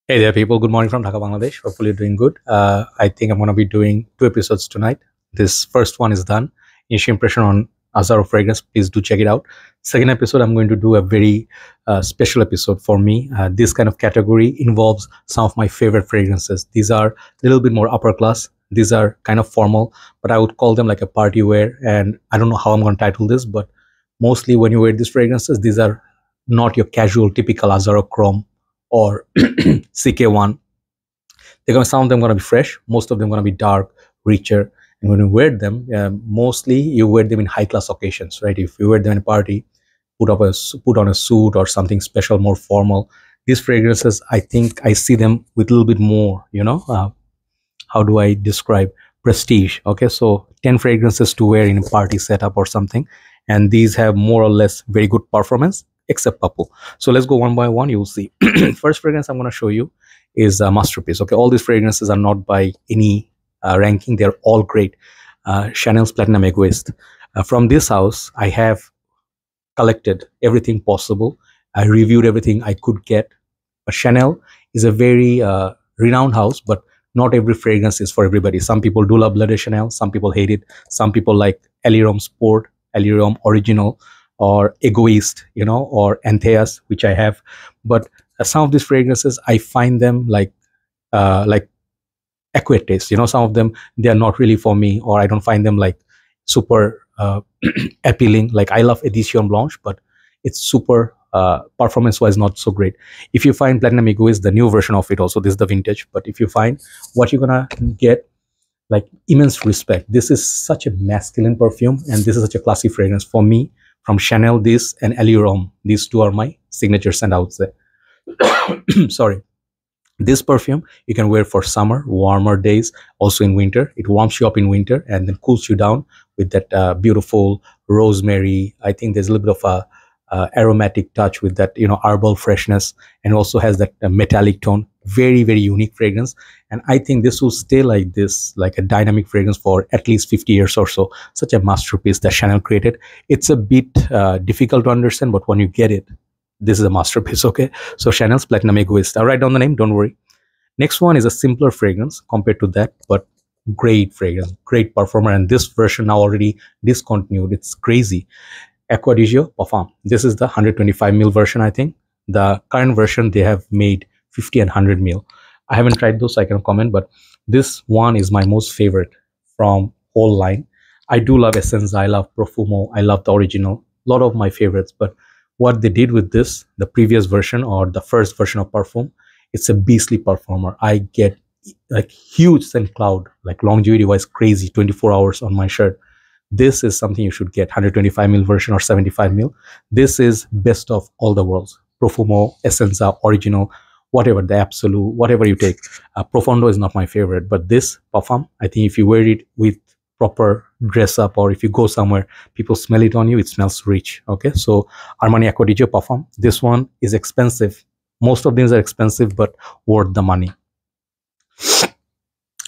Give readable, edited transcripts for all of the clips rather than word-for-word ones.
Hey there, people. Good morning from Dhaka, Bangladesh. Hopefully, you're doing good. I think I'm going to be doing two episodes tonight. This first one is done. Initial impression on Azaro fragrance. Please do check it out. Second episode, I'm going to do a very special episode for me. This kind of category involves some of my favorite fragrances. These are a little bit more upper class. These are kind of formal, but I would call them like a party wear. And I don't know how I'm going to title this, but mostly when you wear these fragrances, these are not your casual, typical Azaro Chrome or CK1. Some of them going to be fresh, most of them going to be dark, richer. And when you wear them, mostly you wear them in high class occasions, right? If you wear them in a party, put on a suit or something special, more formal. These fragrances, I think I see them with a little bit more, how do I describe prestige? Okay, so 10 fragrances to wear in a party setup or something, and these have more or less very good performance except purple. So let's go one by one. You will see. First fragrance I'm going to show you is a masterpiece. Okay, all these fragrances are not by any ranking, they're all great. Chanel's Platinum Egoiste. From this house I have collected everything possible. I reviewed everything I could get. Chanel is a very renowned house, but not every fragrance is for everybody. Some people do love Bleu de Chanel, some people hate it, some people like Allure Sport, Allure Original, or Egoiste, or Antheas, which I have. But some of these fragrances, I find them like acquired taste. Some of them, they are not really for me, or I don't find them like super appealing. Like I love Edition Blanche, but it's super performance wise not so great. If you find Platinum Egoiste, the new version of it also, this is the vintage, but if you find what you're gonna get, like immense respect. This is such a masculine perfume, and this is such a classy fragrance for me. From Chanel, this and Allure, these two are my signature scent, I would say. Sorry. This perfume you can wear for summer, warmer days, also in winter. It warms you up in winter and then cools you down with that beautiful rosemary. I think there's a little bit of a aromatic touch with that, herbal freshness, and also has that metallic tone. Very, very unique fragrance. And I think this will stay like this, like a dynamic fragrance for at least 50 years or so. Such a masterpiece that Chanel created. It's a bit difficult to understand, but when you get it, this is a masterpiece. Okay, so Chanel's Platinum Egoiste. I'll write down the name, don't worry. Next one is a simpler fragrance compared to that, but great fragrance, great performer. And this version now already discontinued. It's crazy. Acqua Parfum. This is the 125 ml version, I think. The current version, they have made 50 and 100 ml. I haven't tried those, so I can comment, but this one is my most favorite from whole line. I do love Essence, I love Profumo, I love the original, a lot of my favorites. But what they did with this, the previous version or the first version of Parfum, it's a beastly performer. I get like huge scent cloud, like longevity wise crazy, 24 hours on my shirt. This is something you should get, 125 ml version or 75 ml. This is best of all the worlds. Profumo, Essenza, Original, whatever, the Absolute, whatever you take. Profondo is not my favorite, but this Parfum, I think if you wear it with proper dress up, or if you go somewhere, people smell it on you, it smells rich. Okay, so Armani Acqua Parfum. This one is expensive. Most of these are expensive, but worth the money.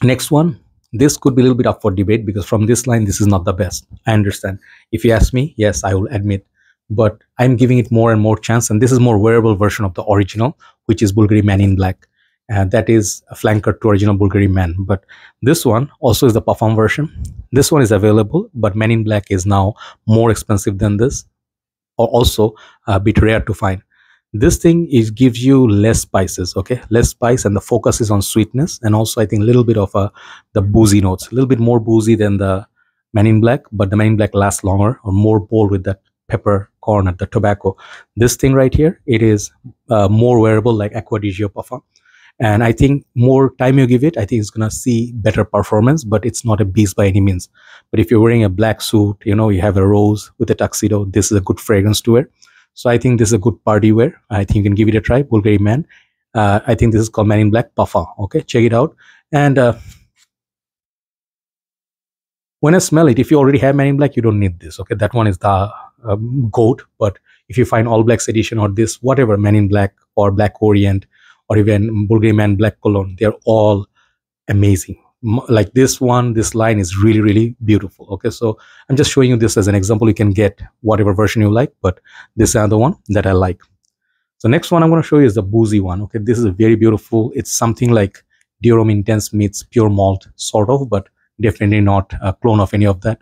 Next one. This could be a little bit up for debate, because from this line, this is not the best. I understand. If you ask me, yes, I will admit. But I'm giving it more and more chance. And this is more wearable version of the original, which is Bvlgari Man in Black. And that is a flanker to original Bvlgari Man. But this one also is the Parfum version. This one is available, but Man in Black is now more expensive than this, or also a bit rare to find. This thing gives you less spices, okay, less spice, and the focus is on sweetness, and also I think a little bit of the boozy notes, a little bit more boozy than the Man in Black, but the Man in Black lasts longer, or more bold with that peppercorn and the tobacco. This thing right here, it is more wearable, like Acqua Parfum, and I think more time you give it, I think it's gonna see better performance, but it's not a beast by any means. But if you're wearing a black suit, you have a rose with a tuxedo, this is a good fragrance to wear. So I think this is a good party wear. I think you can give it a try. Bvlgari Man. I think this is called Man in Black Parfum. Okay, check it out. And when I smell it, if you already have Man in Black, you don't need this. Okay, that one is the goat. But if you find All Blacks edition or this, whatever, Man in Black or Black Orient or even Bvlgari Man Black Cologne, they're all amazing. Like this one, this line is really, really beautiful. Okay, so I'm just showing you this as an example. You can get whatever version you like, but this is another one that I like. So next one I'm going to show you is the boozy one. Okay, this is very beautiful. It's something like Dior Intense meets pure malt, sort of, but definitely not a clone of any of that.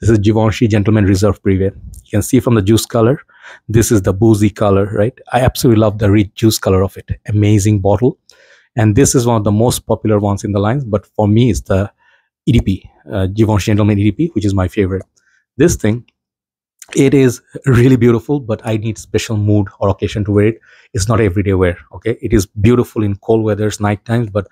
This is Givenchy Gentleman Reserve Prive. You can see from the juice color, this is the boozy color, right? I absolutely love the rich juice color of it. Amazing bottle. And this is one of the most popular ones in the lines, but for me, it's the EDP, Givenchy Gentleman EDP, which is my favorite. This thing, it is really beautiful, but I need special mood or occasion to wear it. It's not everyday wear. Okay, it is beautiful in cold weathers, night times, but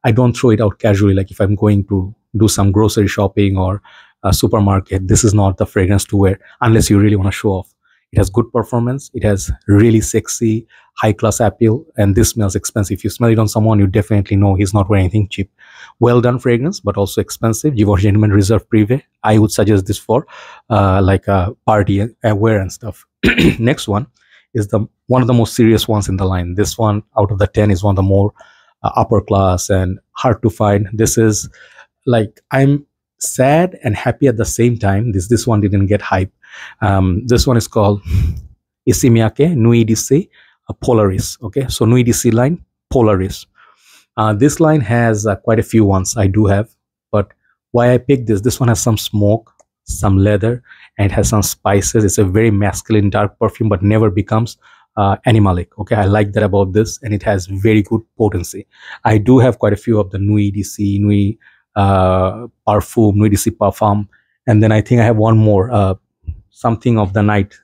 I don't throw it out casually. Like if I'm going to do some grocery shopping or a supermarket, this is not the fragrance to wear unless you really want to show off. It has good performance. It has really sexy, high class appeal, and this smells expensive. If you smell it on someone, you definitely know he's not wearing anything cheap. Well done fragrance, but also expensive. Givenchy Gentleman Reserve Prive. I would suggest this for like a party wear and stuff. Next one is the one of the most serious ones in the line. This one out of the 10 is one of the more upper class and hard to find. This is like, I'm sad and happy at the same time. This one didn't get hype. This one is called Issey Miyake Nuit Polaris. Okay, so Nuit line Polaris. This line has quite a few ones I do have, but why I picked this one has some smoke, some leather, and it has some spices. It's a very masculine dark perfume, but never becomes animalic. Okay, I like that about this, and it has very good potency. I do have quite a few of the Nuit Nuit Parfum, Nuit Parfum, and then I think I have one more, something of the night.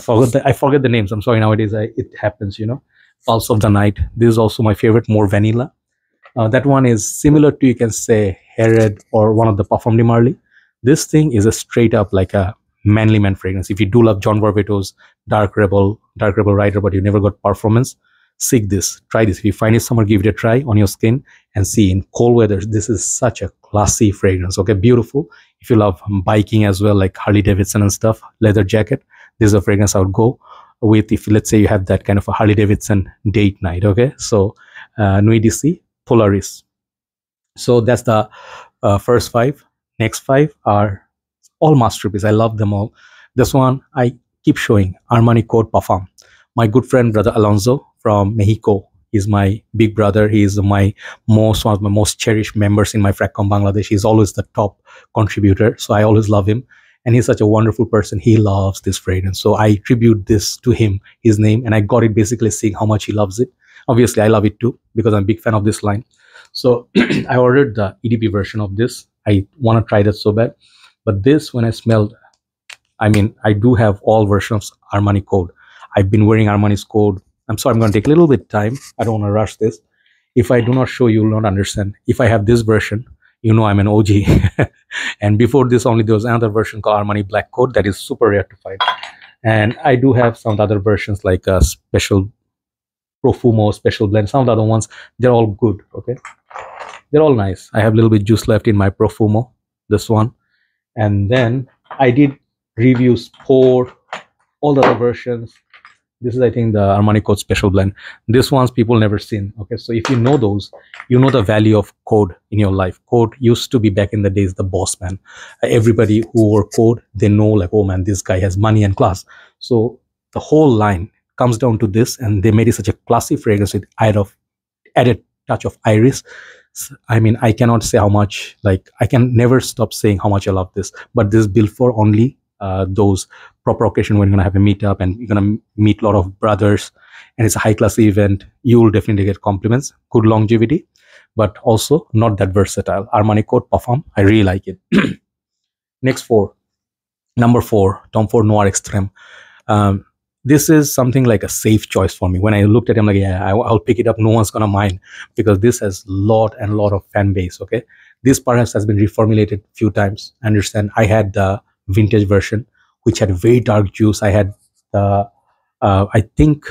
I forget the names. I'm sorry. Nowadays, it happens, you know. Pulse of the Night. This is also my favorite, more vanilla. That one is similar to, you can say, Herod or one of the Parfum de Marly. This thing is a straight up like a manly man fragrance. If you do love John Barbetto's Dark Rebel Rider, but you never got performance, seek this. Try this. If you find it somewhere, give it a try on your skin and see. In cold weather, this is such a classy fragrance. Okay, beautiful. If you love biking as well, like Harley Davidson and stuff, leather jacket, this is a fragrance I would go with if, let's say, you have that kind of a Harley Davidson date night. Okay, so Nuit Polaris. So that's the first 5. Next 5 are all masterpieces. I love them all. This one I keep showing, Armani Code Parfum. My good friend brother Alonso from Mexico is my big brother. He is one of my most cherished members in my Fragcomm Bangladesh. He's always the top contributor, so I always love him. And he's such a wonderful person. He loves this fragrance. So I attribute this to him, his name, and I got it basically seeing how much he loves it. Obviously, I love it too because I'm a big fan of this line. So I ordered the EDP version of this. I want to try that so bad. But this, when I smelled, I mean, I do have all versions of Armani Code. I've been wearing Armani's Code. I'm sorry, I'm going to take a little bit of time. I don't want to rush this. If I do not show, you will not understand. If I have this version, you know I'm an OG. And before this, only there was another version called Armani Black Code that is super rare to find. And I do have some other versions like a special Profumo, special blend. Some of the other ones, they're all good. Okay, they're all nice. I have a little bit juice left in my Profumo, this one. And then I did reviews for all the other versions. This is, I think, the Armani Code special blend. This one's people never seen. Okay, so if you know those, you know the value of Code in your life. Code used to be, back in the days, the boss man. Everybody who wore Code, they know like, oh man, this guy has money and class. So the whole line comes down to this, and they made it such a classy fragrance with added touch of iris. I mean, I cannot say how much, like, I can never stop saying how much I love this. But this is built for only those proper occasion when you're gonna have a meetup and you're gonna meet a lot of brothers, and it's a high class event. You will definitely get compliments, good longevity, but also not that versatile. Armani Code Parfum, I really like it. Next 4, number 4, Tom Ford Noir Extreme. This is something like a safe choice for me. When I looked at him, like, yeah, I'll pick it up. No one's gonna mind because this has lot of fan base. Okay, this perhaps has been reformulated a few times. I understand. I had the vintage version, which had very dark juice. I had the I think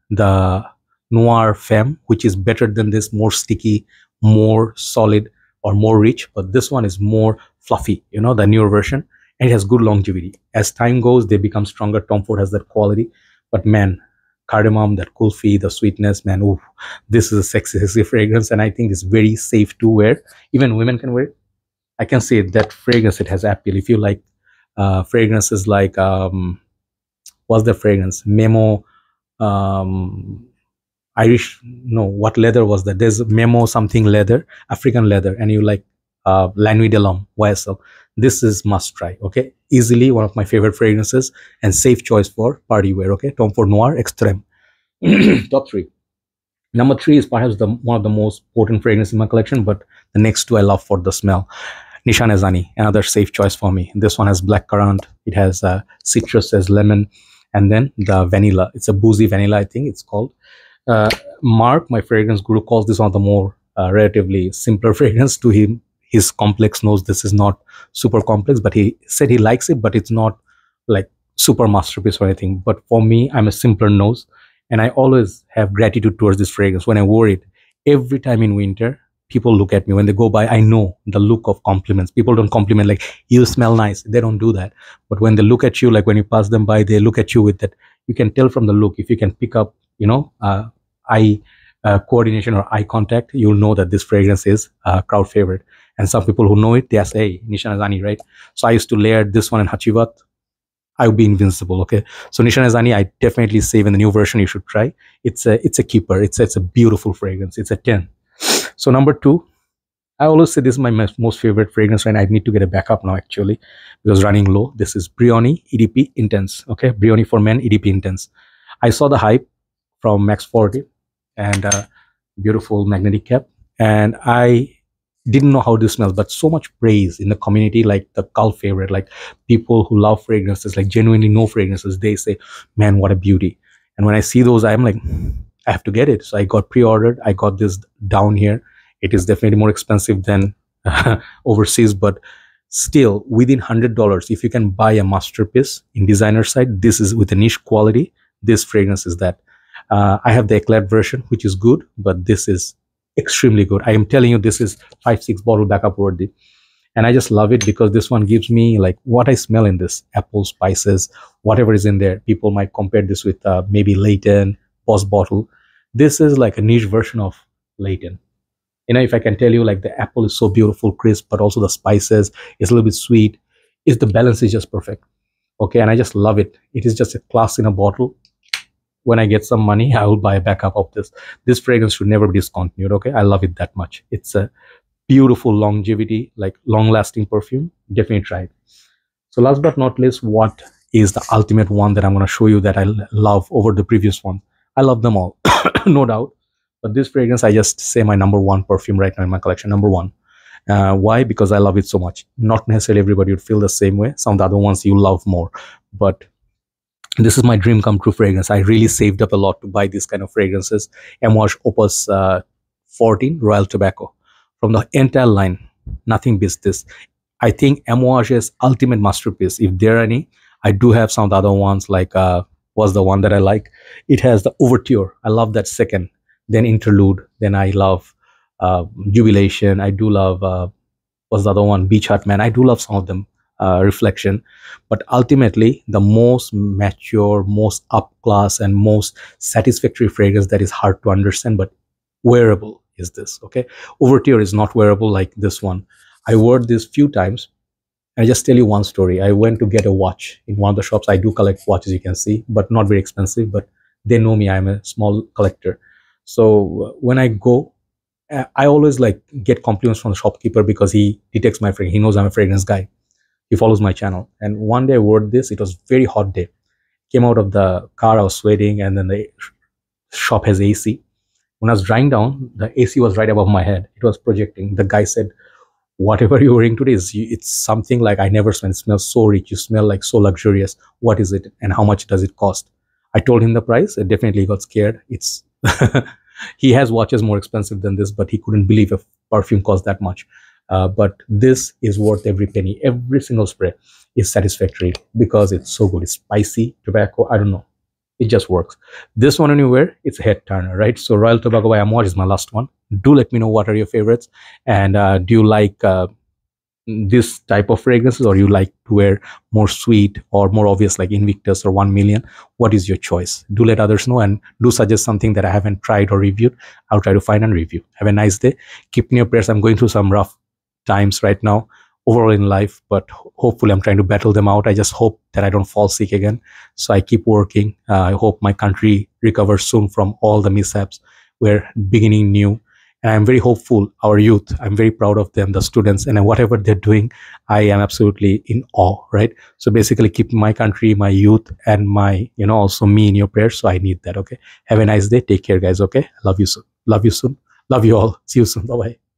the Noir Femme, which is better than this, more sticky, more solid, or more rich. But this one is more fluffy, you know, the newer version. And it has good longevity. As time goes, they become stronger. Tom Ford has that quality. But man, cardamom, that kulfi, the sweetness, man, ooh, this is a sexy fragrance. And I think it's very safe to wear. Even women can wear it. I can say that fragrance, it has appeal. If you like fragrances like, what's the fragrance? Memo um, Irish, no, what leather was that? There's Memo something leather, African leather, and you like La Nuit de l'Homme, YSL. This is must try, okay? Easily one of my favorite fragrances and safe choice for party wear, okay? Tom Ford Noir Extreme. Top 3. Number 3 is perhaps one of the most potent fragrances in my collection, but the next 2 I love for the smell. Nishane Ani, another safe choice for me. This one has black currant, it has citrus, as lemon, and then the vanilla. It's a boozy vanilla, I think it's called. Mark, my fragrance guru, calls this one of the more relatively simpler fragrance. To him, his complex knows this is not super complex, but he said he likes it, but it's not like super masterpiece or anything. But for me, I'm a simpler nose, and I always have gratitude towards this fragrance. When I wore it, every time in winter, people look at me. When they go by, I know the look of compliments. People don't compliment like, you smell nice. They don't do that. But when they look at you, like when you pass them by, they look at you with that. You can tell from the look, if you can pick up, you know, eye coordination or eye contact, you'll know that this fragrance is crowd favorite. And some people who know it, they say, hey, Nishane Ani, right? So I used to layer this one in Hachivat. I would be invincible, okay? So Nishane Ani, I definitely say in the new version, you should try. It's a keeper. It's a beautiful fragrance. It's a 10. So number 2, I always say this is my most favorite fragrance, and I need to get a backup now actually because running low. This is Brioni EDP Intense, okay? Brioni for men EDP Intense. I saw the hype from Max 40 and beautiful magnetic cap, and I didn't know how this smells, but so much praise in the community, like the cult favorite, like people who love fragrances, like genuinely know fragrances, they say, man, what a beauty. And when I see those, I'm like, I have to get it. So I got pre-ordered. I got this down here. It is definitely more expensive than overseas, but still within $100, if you can buy a masterpiece in designer side, this is with a niche quality. This fragrance is that. I have the Eclair version, which is good, but this is extremely good. I am telling you, this is 5-6 bottle backup worthy. And I just love it because this one gives me like what I smell in this: apple, spices, whatever is in there. People might compare this with maybe Layton, Boss Bottle. This is like a niche version of Layton. You know, if I can tell you, like the apple is so beautiful, crisp, but also the spices is a little bit sweet. The balance is just perfect. Okay, and I just love it. It is just a class in a bottle. When I get some money, I will buy a backup of this. This fragrance should never be discontinued, okay? I love it that much. It's a beautiful longevity, like long-lasting perfume. Definitely try it. So last but not least, what is the ultimate one that I'm going to show you that I love over the previous one? I love them all, no doubt. But this fragrance, I just say my number 1 perfume right now in my collection, number 1. Why? Because I love it so much. Not necessarily everybody would feel the same way. Some of the other ones you love more. But this is my dream come true fragrance. I really saved up a lot to buy these kind of fragrances. Amouage Opus 14 Royal Tobacco. From the entire line, nothing beats this. I think Amouage's ultimate masterpiece, if there are any. I do have some of the other ones, like was the one that I like. It has the Overture. I love that second. Then Interlude. Then I love Jubilation. I do love what's the other one? Beach Hut Man. I do love some of them. Reflection. But ultimately, the most mature, most up class, and most satisfactory fragrance that is hard to understand but wearable is this. Okay, Overture is not wearable like this one. I wore this few times. I just tell you one story. I went to get a watch in one of the shops. I do collect watches, you can see, but not very expensive. But they know me. I'm a small collector. So when I go, I always like get compliments from the shopkeeper because he detects my fragrance. He knows I'm a fragrance guy. He follows my channel. And one day I wore this. It was very hot day. Came out of the car, I was sweating, and then the shop has AC. When I was drying down, the AC was right above my head. It was projecting. The guy said, whatever you're wearing today, it's something like I never smelled. It smells so rich. You smell like so luxurious. What is it? And how much does it cost? I told him the price. I definitely got scared. It's he has watches more expensive than this, but he couldn't believe a perfume cost that much. But this is worth every penny. Every single spray is satisfactory because it's so good. It's spicy, tobacco, I don't know. It just works. This one anywhere, it's a head turner, right? So Royal Tobacco by Amouage is my last one. Do let me know what are your favorites. And do you like this type of fragrances, or you like to wear more sweet or more obvious like Invictus or 1 Million? What is your choice? Do let others know, and do suggest something that I haven't tried or reviewed. I'll try to find and review. Have a nice day. Keep me in your prayers. I'm going through some rough times right now overall in life, but hopefully I'm trying to battle them out. I just hope that I don't fall sick again. So I keep working. I hope my country recovers soon from all the mishaps. We're beginning new. And I'm very hopeful, our youth, I'm very proud of them, the students, and whatever they're doing, I am absolutely in awe, right? So basically keep my country, my youth, and my, also me in your prayers. So I need that, okay? Have a nice day. Take care, guys, okay? Love you soon. Love you soon. Love you all. See you soon. Bye-bye.